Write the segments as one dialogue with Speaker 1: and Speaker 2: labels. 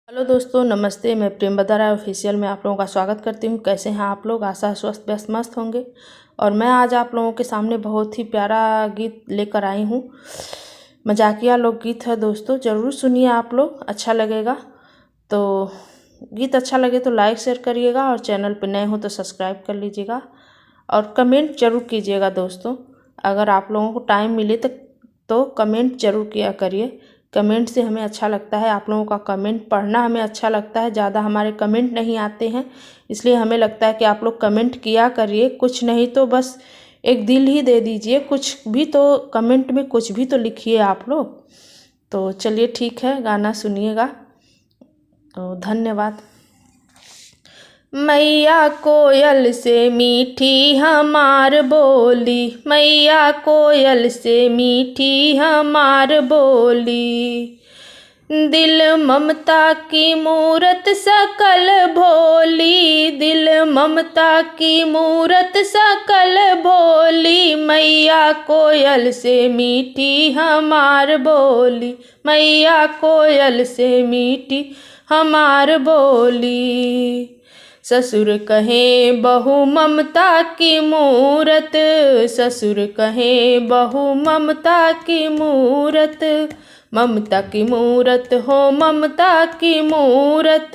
Speaker 1: Hello दोस्तों, नमस्ते। मैं प्रेम बदारा ऑफिशियल में आप लोगों का स्वागत करती हूँ। कैसे हैं आप लोग? आशा स्वस्थ व्यस्त मस्त होंगे। और मैं आज आप लोगों के सामने बहुत ही प्यारा गीत लेकर आई हूँ। मजाकिया लोकगीत है दोस्तों, ज़रूर सुनिए आप लोग, अच्छा लगेगा। तो गीत अच्छा लगे तो लाइक शेयर करिएगा, और चैनल पर नए हो तो सब्सक्राइब कर लीजिएगा, और कमेंट ज़रूर कीजिएगा दोस्तों। अगर आप लोगों को टाइम मिले तो कमेंट ज़रूर किया करिए। कमेंट से हमें अच्छा लगता है, आप लोगों का कमेंट पढ़ना हमें अच्छा लगता है। ज़्यादा हमारे कमेंट नहीं आते हैं, इसलिए हमें लगता है कि आप लोग कमेंट किया करिए। कुछ नहीं तो बस एक दिल ही दे दीजिए, कुछ भी तो कमेंट में कुछ भी तो लिखिए आप लोग। तो चलिए ठीक है, गाना सुनिएगा। तो धन्यवाद। मैया कोयल से मीठी हमार बोली, मैया कोयल से मीठी हमार बोली। दिल ममता की मूरत सकल भोली, दिल ममता की मूरत सकल भोली। मैया कोयल से मीठी हमार बोली, मैया कोयल से मीठी हमार बोली। ससुर कहें बहू ममता की मूरत, ससुर कहें बहू ममता की मूरत। ममता की मूरत हो ममता की मूरत,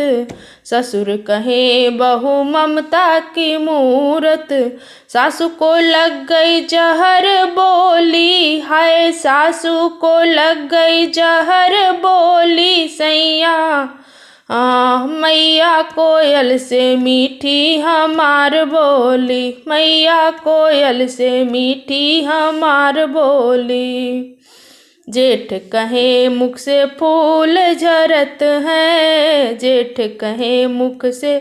Speaker 1: ससुर कहें बहू ममता की मूरत। सासू को लग गई जहर बोली, हाय सासू को लग गई जहर बोली। सैया मैया कोयल से मीठी हमार बोली, मैया कोयल से मीठी हमार बोली। जेठ कहे मुख से फूल झरत हैं, जेठ कहे मुख से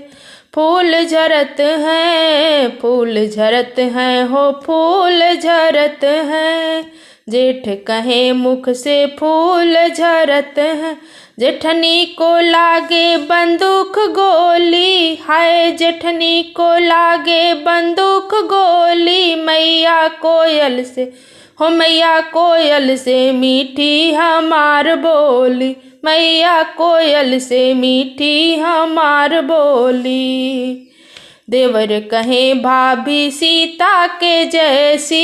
Speaker 1: फूल झरत हैं, फूल झरत हैं हो फूल झरत हैं। जेठ कहे मुख से फूल झरत हैं, जेठनी को लागे बंदूक गोली, हाय जेठनी को लागे बंदूक गोली। मैया कोयल से हो मैया कोयल से मीठी हमार बोली, मैया कोयल से मीठी हमार बोली। देवर कहे भाभी सीता के जैसी,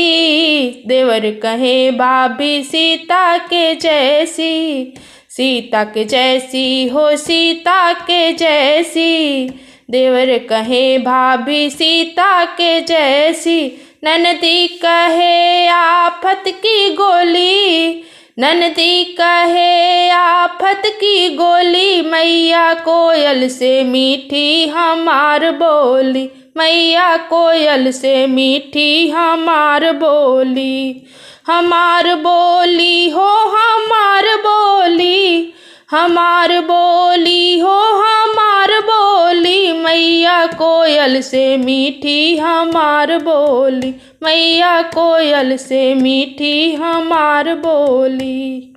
Speaker 1: देवर कहे भाभी सीता के जैसी। सीता के जैसी हो सीता के जैसी, देवर कहे भाभी सीता के जैसी। ननदी कहे आफत की गोली, ननदी कहे आफत की गोली। मैया कोयल से मीठी हमार बोली, मैया कोयल से मीठी हमार बोली। हमार बोली हो हमार बोली, हमार बोली हो हमार बोली। मैया कोयल से मीठी हमार बोली, मैया कोयल से मीठी हमार बोली।